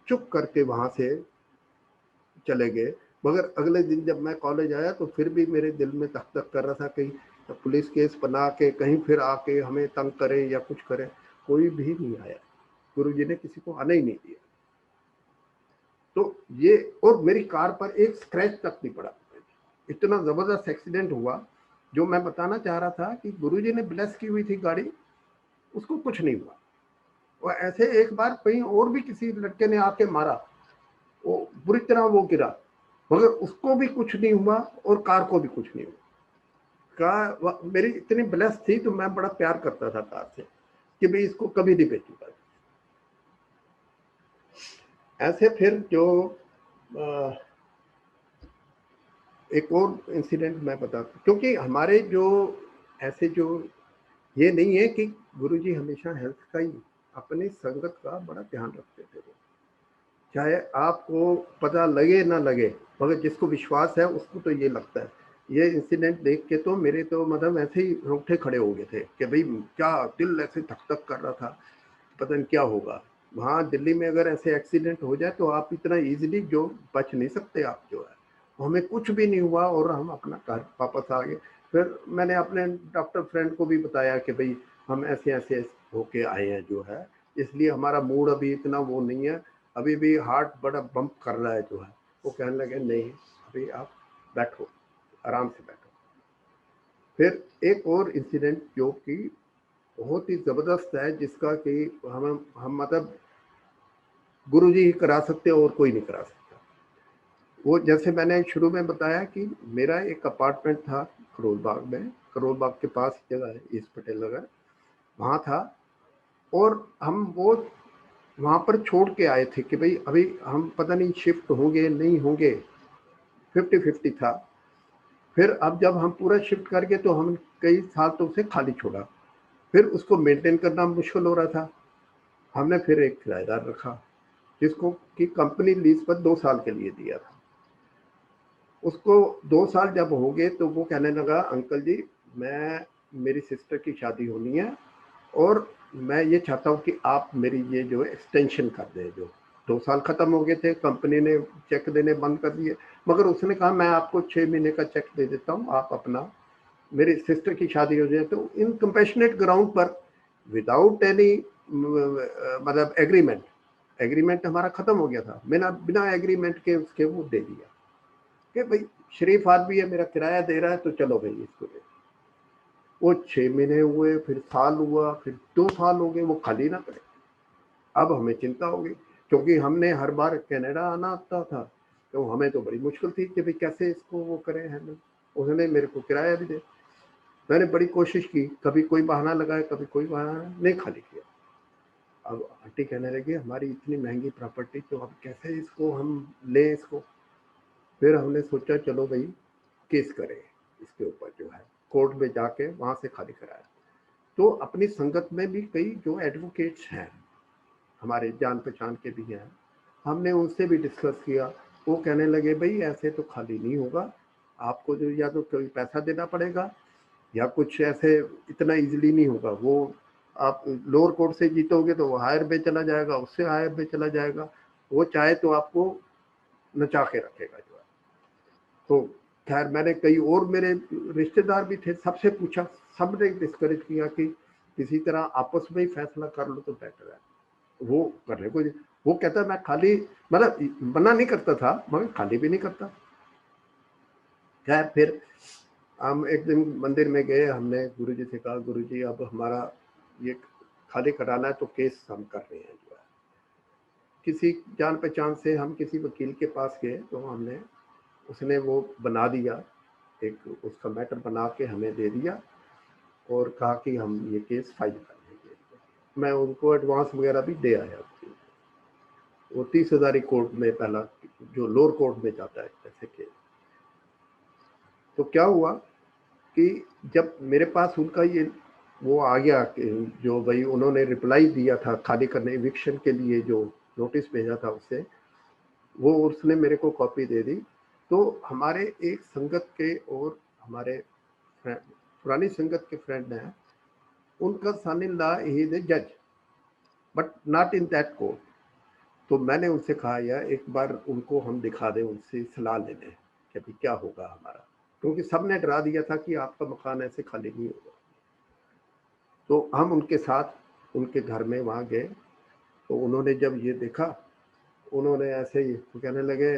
चुप करके वहां से चले गए। मगर अगले दिन जब मैं कॉलेज आया तो फिर भी मेरे दिल में धक धक कर रहा था, कहीं तो पुलिस केस बना के कहीं फिर आके हमें तंग करे या कुछ करे। कोई भी नहीं आया, गुरु जी ने किसी को आने ही नहीं दिया। तो ये, और मेरी कार पर एक स्क्रैच तक नहीं पड़ा। इतना जबरदस्त एक्सीडेंट हुआ। जो मैं बताना चाह रहा था कि गुरु जी ने ब्लेस की हुई थी गाड़ी, उसको कुछ नहीं हुआ। और ऐसे एक बार कहीं और भी किसी लड़के ने आके मारा, वो बुरी तरह वो गिरा, मगर उसको भी कुछ नहीं हुआ और कार को भी कुछ नहीं हुआ। कार मेरी इतनी ब्लेस थी तो मैं बड़ा प्यार करता था कार से कि भाई इसको कभी नहीं बेचूंगा। ऐसे फिर जो एक और इंसिडेंट मैं बताता, क्योंकि हमारे जो ऐसे जो, ये नहीं है कि गुरुजी हमेशा हेल्थ का ही, अपनी संगत का बड़ा ध्यान रखते थे वो। चाहे आपको पता लगे ना लगे, मगर जिसको विश्वास है उसको तो ये लगता है। ये इंसिडेंट देख के तो मेरे तो मतलब ऐसे ही रोंगटे खड़े हो गए थे कि भाई क्या, दिल ऐसे धक धक कर रहा था, पता नहीं क्या होगा। वहाँ दिल्ली में अगर ऐसे एक्सीडेंट हो जाए तो आप इतना इजीली जो बच नहीं सकते आप जो है। हमें कुछ भी नहीं हुआ और हम अपना घर वापस आ गए। फिर मैंने अपने डॉक्टर फ्रेंड को भी बताया कि भाई हम ऐसे ऐसे होके आए हैं जो है, इसलिए हमारा मूड अभी इतना वो नहीं है, अभी भी हार्ट बड़ा बम्प कर रहा है जो है। वो कहने लगे नहीं अभी आप बैठो, आराम से बैठो। फिर एक और इंसिडेंट जो कि बहुत ही ज़बरदस्त है, जिसका कि हम मतलब गुरुजी ही करा सकते हैं और कोई नहीं करा सकता। वो जैसे मैंने शुरू में बताया कि मेरा एक अपार्टमेंट था करोल बाग में, करोल बाग के पास जगह है ईस्ट पटेल नगर, वहाँ था। और हम वो वहाँ पर छोड़ के आए थे कि भाई अभी हम पता नहीं शिफ्ट होंगे नहीं होंगे, 50-50 था। फिर अब जब हम पूरा शिफ्ट कर गए तो हम कई साल तो उसे खाली छोड़ा, फिर उसको मेंटेन करना मुश्किल हो रहा था। हमने फिर एक किराएदार रखा जिसको कि कंपनी लीज पर 2 साल के लिए दिया था। उसको 2 साल जब हो गए तो वो कहने लगा अंकल जी मैं, मेरी सिस्टर की शादी होनी है और मैं ये चाहता हूँ कि आप मेरी ये जो एक्सटेंशन कर दें। जो 2 साल खत्म हो गए थे, कंपनी ने चेक देने बंद कर दिए, मगर उसने कहा मैं आपको 6 महीने का चेक दे देता हूँ, आप अपना, मेरी सिस्टर की शादी हो जाए तो इन कंपेशनेट ग्राउंड पर, विदाउट एनी मतलब एग्रीमेंट, एग्रीमेंट हमारा खत्म हो गया था, बिना बिना एग्रीमेंट के उसके वो दे दिया कि भाई शरीफ आदमी है, मेरा किराया दे रहा है तो चलो भाई इसको दे। वो 6 महीने हुए, फिर साल हुआ, फिर 2 साल हो गए, वो खाली ना करे। अब हमें चिंता हो गई क्योंकि हमने हर बार कनाडा आना आता था, तो हमें तो बड़ी मुश्किल थी कि भाई कैसे इसको वो करें हैंडल। उसने मेरे को किराया भी दे, मैंने बड़ी कोशिश की, कभी कोई बहाना लगाया कभी कोई बहाना, नहीं खाली किया। अब आंटी कहने लगी हमारी इतनी महंगी प्रॉपर्टी, तो अब कैसे इसको हम लें इसको। फिर हमने सोचा चलो भाई केस करें इसके ऊपर जो है, कोर्ट में जाके वहां से खाली कराया। तो अपनी संगत में भी कई जो एडवोकेट्स हैं, हमारे जान पहचान के भी हैं, हमने उनसे भी डिस्कस किया। वो कहने लगे भाई ऐसे तो खाली नहीं होगा, आपको जो या तो कोई पैसा देना पड़ेगा या कुछ ऐसे, इतना इजीली नहीं होगा। वो आप लोअर कोर्ट से जीतोगे तो वो हायर में चला जाएगा, उससे हायर में चला जाएगा, वो चाहे तो आपको नचा के रखेगा जो है। तो खैर मैंने कई और मेरे रिश्तेदार भी थे, सबसे पूछा, सबने डिस्करेज किया कि किसी तरह आपस में ही फैसला कर लो तो बेटर है। वो करने को, वो कहता मैं खाली, मतलब मना नहीं करता था मगर खाली भी नहीं करता। खैर फिर हम एक दिन मंदिर में गए, हमने गुरुजी से कहा गुरुजी अब हमारा ये खाली कराना है तो केस हम कर रहे हैं जो है। किसी जान पहचान से हम किसी वकील के पास गए तो हमने, उसने वो बना दिया, एक उसका मैटर बना के हमें दे दिया और कहा कि हम ये केस फाइल कर लेंगे। मैं उनको एडवांस वगैरह भी दे आया। वो 30,000 कोर्ट में पहला, जो लोअर कोर्ट में जाता है ऐसे केस। तो क्या हुआ कि जब मेरे पास उनका ये वो आ गया कि जो भाई उन्होंने रिप्लाई दिया था खाली करने इविक्शन के लिए, जो नोटिस भेजा था उससे, वो उसने मेरे को कॉपी दे दी। तो हमारे एक संगत के और हमारे पुरानी संगत के फ्रेंड हैं, उनका सन in law he is a जज but not in that court. तो मैंने उनसे कहा यार एक बार उनको हम दिखा दें, उनसे सलाह ले लें कि अभी क्या होगा हमारा, क्योंकि सबने डरा दिया था कि आपका मकान ऐसे खाली नहीं होगा। तो हम उनके साथ उनके घर में वहाँ गए, तो उन्होंने जब ये देखा, उन्होंने ऐसे ही कहने लगे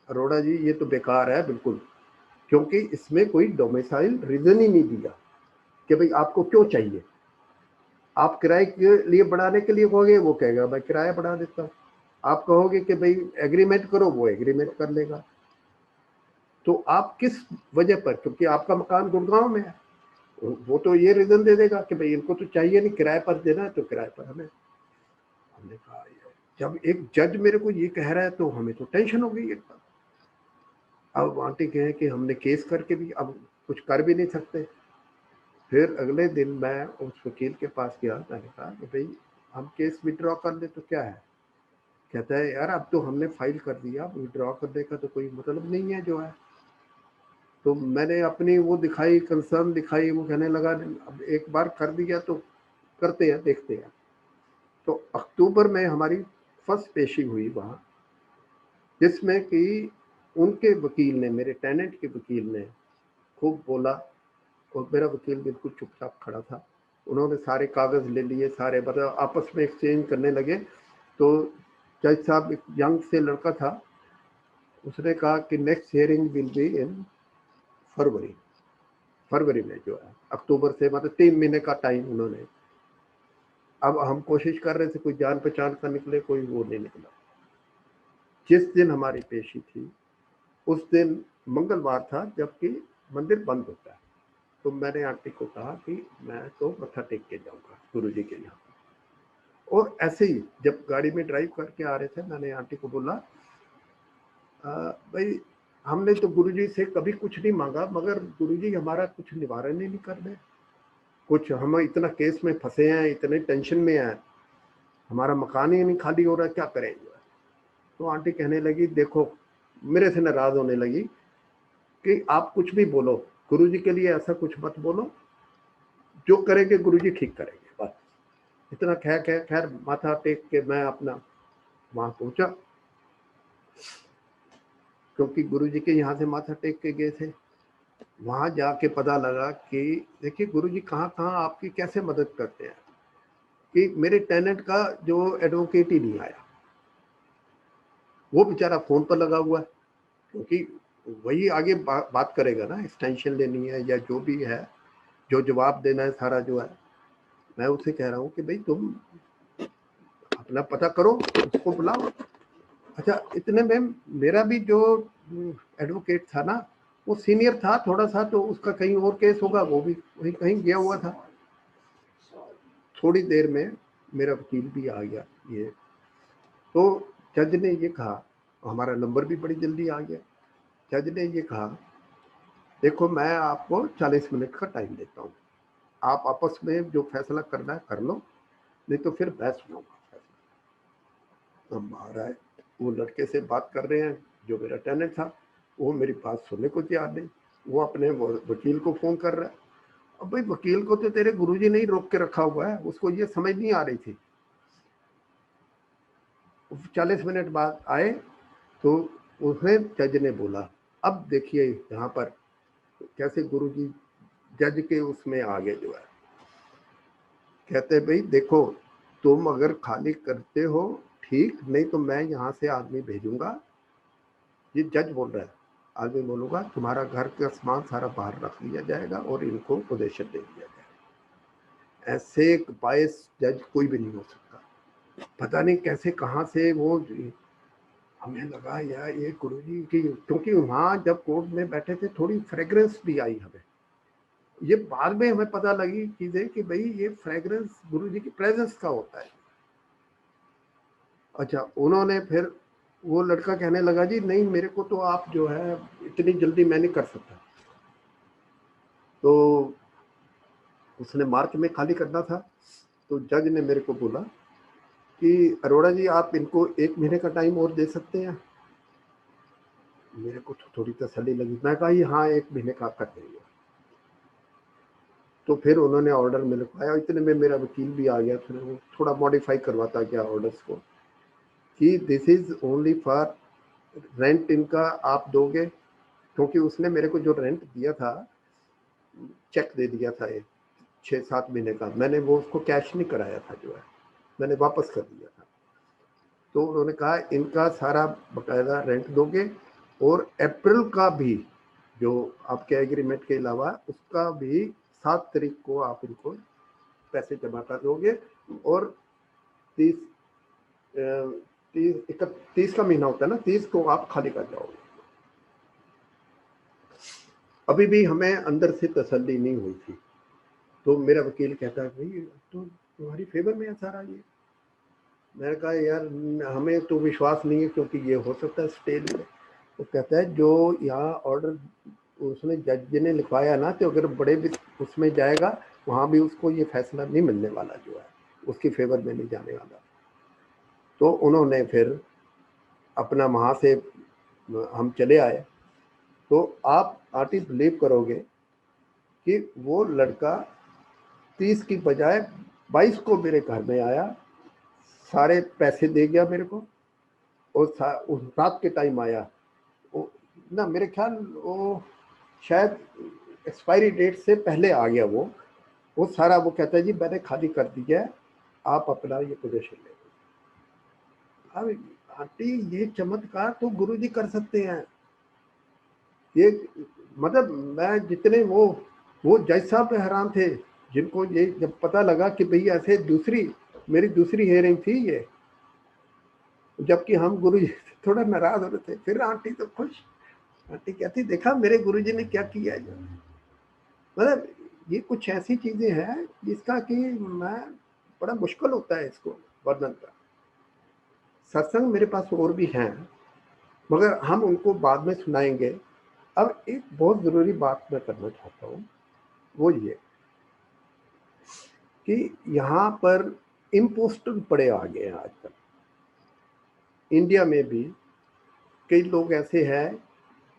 अरोड़ा जी ये तो बेकार है बिल्कुल, क्योंकि इसमें कोई डोमिसाइल रीजन ही नहीं दिया कि भाई आपको क्यों चाहिए। आप किराए के लिए बढ़ाने के लिए कहोगे, वो कहेगा मैं किराया बढ़ा देता हूँ। आप कहोगे कि भाई एग्रीमेंट करो, वो एग्रीमेंट कर लेगा। तो आप किस वजह पर, क्योंकि आपका मकान गुड़गांव में है, वो तो ये रीजन दे देगा कि भाई इनको तो चाहिए नहीं, किराए पर देना है तो किराए पर हमें। हमने कहा जब एक जज मेरे को ये कह रहा है तो हमें तो टेंशन हो गई एकदम। अब आंटी कहे कि हमने केस करके भी अब कुछ कर भी नहीं सकते। फिर अगले दिन मैं उस वकील के पास गया, मैंने कहा कि भाई हम केस विड्रॉ कर ले तो क्या है। कहता है यार अब तो हमने फाइल कर दिया, विड्रॉ करने का तो कोई मतलब नहीं है जो है। तो मैंने अपनी वो दिखाई, कंसर्न दिखाई, वो कहने लगा अब एक बार कर दिया तो करते हैं, देखते हैं। तो अक्टूबर में हमारी फर्स्ट पेशी हुई वहाँ, जिसमें कि उनके वकील ने, मेरे टेनेंट के वकील ने खूब बोला और मेरा वकील बिल्कुल चुपचाप खड़ा था। उन्होंने सारे कागज़ ले लिए, सारे मतलब आपस में एक्सचेंज करने लगे। तो जज साहब, एक यंग से लड़का था, उसने कहा कि next hearing will be in February. फरवरी में जो है, अक्टूबर से मतलब 3 महीने का टाइम उन्होंने। अब हम कोशिश कर रहे थे कोई जान पहचान का निकले, कोई वो नहीं निकला। जिस दिन हमारी पेशी थी उस दिन मंगलवार था, जबकि मंदिर बंद होता है। तो मैंने आंटी को कहा कि मैं तो मत्था टेक के जाऊंगा गुरुजी के यहाँ। और ऐसे ही जब गाड़ी में ड्राइव करके आ रहे थे, मैंने आंटी को बोला, भाई हमने तो गुरुजी से कभी कुछ नहीं मांगा, मगर गुरुजी हमारा कुछ निवारण ही नहीं कर रहे। कुछ हम इतना केस में फंसे हैं, इतने टेंशन में हैं, हमारा मकान ही नहीं खाली हो रहा, क्या करेंगे। तो आंटी कहने लगी, देखो, मेरे से नाराज होने लगी कि आप कुछ भी बोलो, गुरुजी के लिए ऐसा कुछ मत बोलो, जो करेंगे गुरुजी ठीक करेंगे, बस इतना कह के खैर माथा टेक के मैं अपना वहां पहुंचा, क्योंकि गुरुजी के यहाँ से माथा टेक के गए थे। वहां जाके पता लगा कि देखिए गुरुजी कहाँ कहाँ आपकी कैसे मदद करते हैं। कि मेरे टेनेंट का जो एडवोकेट ही नहीं आया, वो बेचारा फोन पर लगा हुआ है, क्योंकि वही आगे बात करेगा ना, एक्सटेंशन लेनी है या जो भी है, जो जवाब देना है सारा जो है। मैं उसे कह रहा हूँ कि भाई तुम अपना पता करो, उसको बुलाओ। अच्छा, इतने में मेरा भी जो एडवोकेट था ना, वो सीनियर था थोड़ा सा, तो उसका कहीं और केस होगा, वो भी वही कहीं गया हुआ था। थोड़ी देर में मेरा वकील भी आ गया। ये तो जज ने ये कहा, हमारा नंबर भी बड़ी जल्दी आ गया। जज ने ये कहा, देखो मैं आपको 40 मिनट का टाइम देता हूँ, आप आपस में जो फैसला करना है कर लो, नहीं तो फिर बहस सुनाऊंगा फैसला। हम बाहर आए, वो लड़के से बात कर रहे हैं, जो मेरा टेनेंट था, वो मेरी बात सुनने को तैयार नहीं। वो अपने वकील को फोन कर रहा है। अब भाई वकील को तो तेरे गुरुजी ने ही रोक के रखा हुआ है, उसको ये समझ नहीं आ रही थी। 40 मिनट बाद आए तो उसने, जज ने बोला, अब देखिए यहाँ पर कैसे गुरुजी जज के उसमें आगे जो है, कहते भाई देखो, तुम अगर खाली करते हो ठीक, नहीं तो मैं यहाँ से आदमी भेजूंगा। ये जज बोल रहा है, आदमी बोलूंगा, तुम्हारा घर का सामान सारा बाहर रख लिया जाएगा और इनको पोजीशन दे दिया जाएगा। ऐसे एक बायस जज कोई भी नहीं हो सकता। पता नहीं कैसे कहाँ से वो, हमें लगा यार ये गुरुजी की, क्योंकि वहां जब कोर्ट में बैठे थे थोड़ी फ्रेग्रेंस भी आई हमें। ये बाद में हमें पता लगी चीजें कि भाई ये फ्रेग्रेंस गुरुजी की प्रेजेंस का होता है। अच्छा, उन्होंने फिर, वो लड़का कहने लगा, जी नहीं मेरे को तो आप जो है इतनी जल्दी मैं नहीं कर सकता। तो उसने मार्च में खाली करना था। तो जज ने मेरे को बोला कि अरोड़ा जी आप इनको 1 महीने का टाइम और दे सकते हैं। मेरे को थोड़ी तसल्ली लगी, मैं कहा हाँ 1 महीने का कर देंगे। तो फिर उन्होंने ऑर्डर में लिखवाया। इतने में मेरा वकील भी आ गया, फिर वो थोड़ा मॉडिफाई करवाता गया ऑर्डर्स को, कि this is only for rent, इनका आप दोगे, क्योंकि उसने मेरे को जो रेंट दिया था, चेक दे दिया था एक 6-7 महीने का, मैंने वो उसको कैश नहीं कराया था, जो है मैंने वापस कर दिया था। तो उन्होंने कहा इनका सारा बकायदा रेंट दोगे, और अप्रैल का भी जो आपके एग्रीमेंट के अलावा उसका भी 7 तारीख को आप इनको पैसे जमा कर दोगे, और 30 31 का महीना होता है ना, 30 को आप खाली कर जाओगे। अभी भी हमें अंदर से तसल्ली नहीं हुई थी। तो मेरा वकील कहता है भाई तो तुम्हारी फेवर में है सारा ये। मैंने कहा यार हमें तो विश्वास नहीं है, क्योंकि ये हो सकता है स्टे ले। तो कहता है जो यहाँ ऑर्डर उसने जज ने लिखवाया ना, तो अगर बड़े भी उसमें जाएगा, वहाँ भी उसको ये फैसला नहीं मिलने वाला, जो है उसकी फेवर में नहीं जाने वाला। तो उन्होंने फिर अपना वहाँ से हम चले आए। तो आप आंटी बिलीव करोगे कि वो लड़का 30 की बजाय 22 को मेरे घर में आया, सारे पैसे दे गया मेरे को, और उस रात के टाइम आया वो ना, मेरे ख्याल वो शायद एक्सपायरी डेट से पहले आ गया वो सारा। वो कहता है जी मैंने खाली कर दिया है, आप अपना ये पोजीशन ले। अब आंटी ये चमत्कार तो गुरु जी कर सकते हैं। ये मतलब मैं जितने वो जज साहब पे हैरान थे, जिनको ये जब पता लगा कि भाई ऐसे मेरी दूसरी हेयरिंग थी ये, जबकि हम गुरु जी थोड़ा नाराज हो रहे थे। फिर आंटी तो खुश, आंटी कहती देखा मेरे गुरु जी ने क्या किया है। मतलब ये कुछ ऐसी चीजें हैं जिसका कि मैं बड़ा मुश्किल होता है इसको वर्णन का। सत्संग मेरे पास और भी हैं, मगर हम उनको बाद में सुनाएंगे। अब एक बहुत जरूरी बात मैं करना चाहता हूँ, वो ये कि यहाँ पर इम्पोस्टर पड़े आ गए हैं आजकल। इंडिया में भी कई लोग ऐसे हैं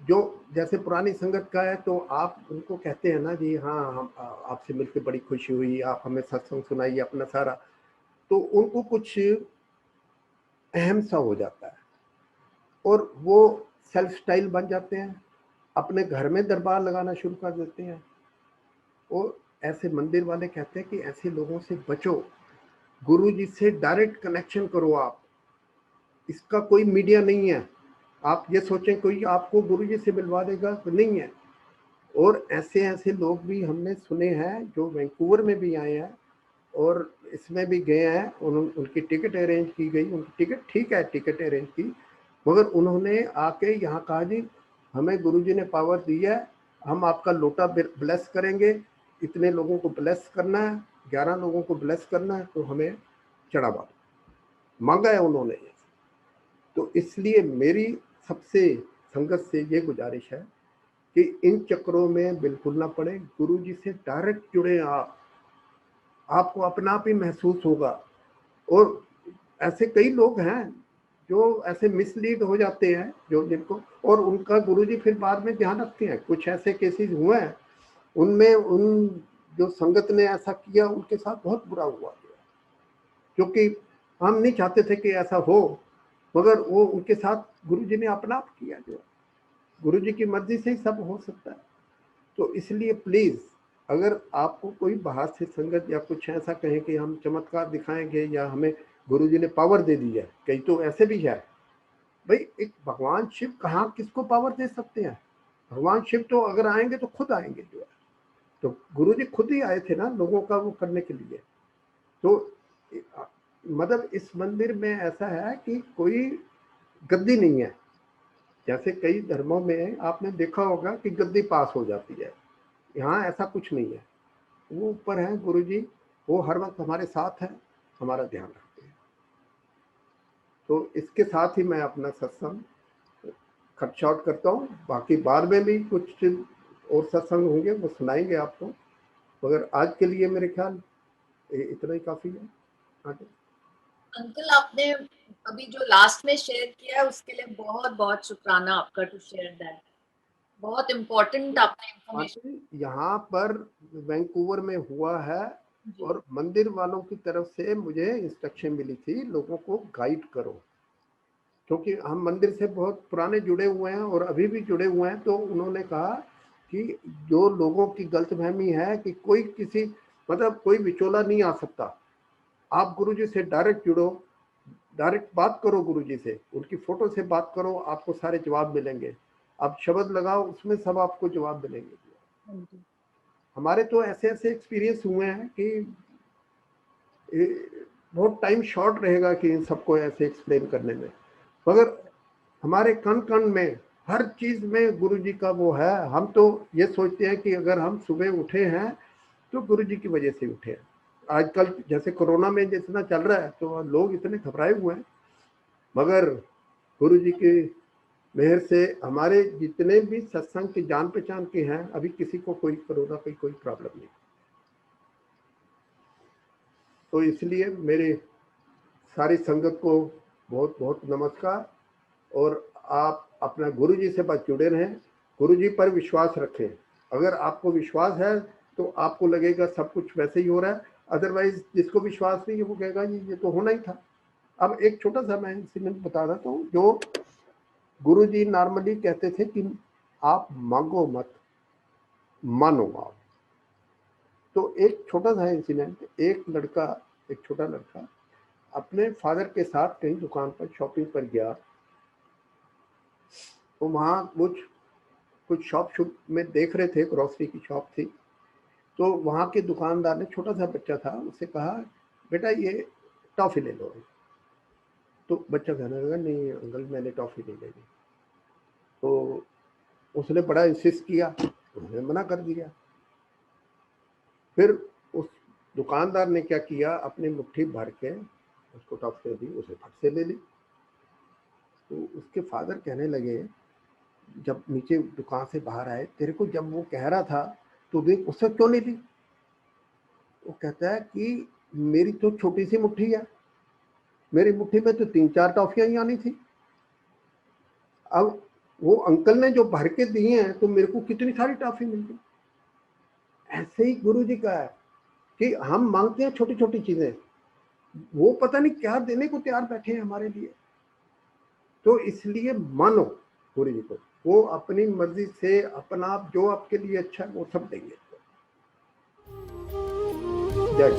जो जैसे पुरानी संगत का है, तो आप उनको कहते हैं ना जी हाँ हम आपसे मिलकर बड़ी खुशी हुई, आप हमें सत्संग सुनाइए अपना सारा, तो उनको कुछ अहम सा हो जाता है और वो सेल्फ स्टाइल बन जाते हैं, अपने घर में दरबार लगाना शुरू कर देते हैं। और ऐसे मंदिर वाले कहते हैं कि ऐसे लोगों से बचो, गुरु जी से डायरेक्ट कनेक्शन करो आप, इसका कोई मीडिया नहीं है। आप ये सोचें कोई आपको गुरु जी से मिलवा देगा, तो नहीं है। और ऐसे ऐसे लोग भी हमने सुने हैं जो वैंकूवर में भी आए हैं और इसमें भी गए हैं, उनकी टिकट अरेंज की गई, उनकी टिकट ठीक है, टिकट अरेंज की, मगर उन्होंने आके यहाँ कहा जी हमें गुरुजी ने पावर दी है, हम आपका लोटा ब्लेस करेंगे, इतने लोगों को ब्लेस करना है, 11 लोगों को ब्लेस करना है, तो हमें चढ़ावा मांगा है उन्होंने। तो इसलिए मेरी सबसे संगत से ये गुजारिश है कि इन चक्रों में बिल्कुल ना पड़े, गुरु जी से डायरेक्ट जुड़े आप, आपको अपना आप ही महसूस होगा। और ऐसे कई लोग हैं जो ऐसे मिसलीड हो जाते हैं, जो जिनको और उनका गुरुजी फिर बाद में ध्यान रखते हैं। कुछ ऐसे केसेस हुए हैं, उनमें उन जो संगत ने ऐसा किया उनके साथ बहुत बुरा हुआ, क्योंकि हम नहीं चाहते थे कि ऐसा हो, मगर वो उनके साथ गुरुजी ने अपना आप किया। जो गुरुजी की मर्जी से ही सब हो सकता है। तो इसलिए प्लीज अगर आपको कोई बाहर से संगत या कुछ ऐसा कहे कि हम चमत्कार दिखाएंगे या हमें गुरुजी ने पावर दे दी है, कई तो ऐसे भी है। भाई एक भगवान शिव कहाँ किसको पावर दे सकते हैं? भगवान शिव तो अगर आएंगे तो खुद आएंगे जो है। तो गुरुजी खुद ही आए थे ना लोगों का वो करने के लिए। तो मतलब इस मंदिर में ऐसा है कि कोई गद्दी नहीं है, जैसे कई धर्मों में आपने देखा होगा कि गद्दी पास हो जाती है, यहाँ ऐसा कुछ नहीं है। वो ऊपर है गुरुजी, वो हर वक्त हमारे साथ है, हमारा ध्यान रखते हैं। तो इसके साथ ही मैं अपना सत्संग कट शॉर्ट करता हूँ। बाकी बाद में भी कुछ और सत्संग होंगे, वो सुनाएंगे आपको, मगर आज के लिए मेरे ख्याल इतना ही काफी है। आगे अंकल आपने अभी जो लास्ट में शेयर किया है उसके लिए बहुत बहुत शुक्राना आपका, टू शेयर दैट, बहुत इम्पोर्टेंट आपने इंफॉर्मेशन। यहाँ पर वैंकूवर में हुआ है और मंदिर वालों की तरफ से मुझे इंस्ट्रक्शन मिली थी लोगों को गाइड करो, क्योंकि हम मंदिर से बहुत पुराने जुड़े हुए हैं और अभी भी जुड़े हुए हैं। तो उन्होंने कहा कि जो लोगों की गलतफहमी है कि कोई किसी मतलब कोई विचोला नहीं आ सकता, आप गुरुजी से डायरेक्ट जुड़ो, डायरेक्ट बात करो गुरुजी से, उनकी फोटो से बात करो, आपको सारे जवाब मिलेंगे। आप शब्द लगाओ, उसमें सब आपको जवाब मिलेंगे। हमारे तो ऐसे ऐसे एक्सपीरियंस हुए हैं कि बहुत टाइम शॉर्ट रहेगा कि इन सबको ऐसे एक्सप्लेन करने में, मगर हमारे कण कण में हर चीज में गुरु जी का वो है। हम तो ये सोचते हैं कि अगर हम सुबह उठे हैं तो गुरु जी की वजह से उठे हैं। आजकल जैसे कोरोना में जितना चल रहा है तो लोग इतने घबराए हुए हैं, मगर गुरु जी की मेहर से हमारे जितने भी सत्संग की जान पहचान के हैं, अभी किसी को कोई कोरोना की कोई प्रॉब्लम नहीं। तो इसलिए मेरे सारी संगत को बहुत बहुत नमस्कार। और आप अपना गुरु जी से बस जुड़े रहें, गुरु जी पर विश्वास रखें। अगर आपको विश्वास है तो आपको लगेगा सब कुछ वैसे ही हो रहा है, अदरवाइज जिसको विश्वास नहीं है वो कहेगा ये तो होना ही था। अब एक छोटा सा मैं इंसिडेंट बता देता हूँ। जो गुरुजी नॉर्मली कहते थे कि आप मांगो मत, मानो आप। तो एक छोटा सा इंसिडेंट, एक छोटा लड़का अपने फादर के साथ कहीं दुकान पर शॉपिंग पर गया। तो वहाँ कुछ शॉप में देख रहे थे, ग्रोसरी की शॉप थी। तो वहाँ के दुकानदार ने, छोटा सा बच्चा था, उससे कहा बेटा ये टॉफी ले लो। तो बच्चा कहने लगा नहीं अंकल मैंने टॉफी नहीं लेनी। तो उसने बड़ा इंसिस्ट किया, उन्होंने मना कर दिया। फिर उस दुकानदार ने क्या किया, अपनी मुट्ठी भर के उसको टॉफी दी, उसे फट से ले ली। तो उसके फादर कहने लगे जब नीचे दुकान से बाहर आए, तेरे को जब वो कह रहा था तो देख उससे क्यों नहीं ली? वो कहता है कि मेरी तो छोटी सी मुट्ठी है, मेरी मुट्ठी में तो 3-4 टॉफियां ही आनी थी। अब वो अंकल ने जो भर के दिए हैं तो मेरे को कितनी सारी टॉफी मिल गई। ऐसे ही गुरु जी का है कि हम मांगते हैं छोटी छोटी चीजें, वो पता नहीं क्या देने को तैयार बैठे हैं हमारे लिए। तो इसलिए मानो गुरु जी को, वो अपनी मर्जी से अपना आप जो आपके लिए अच्छा है वो सब देंगे। जय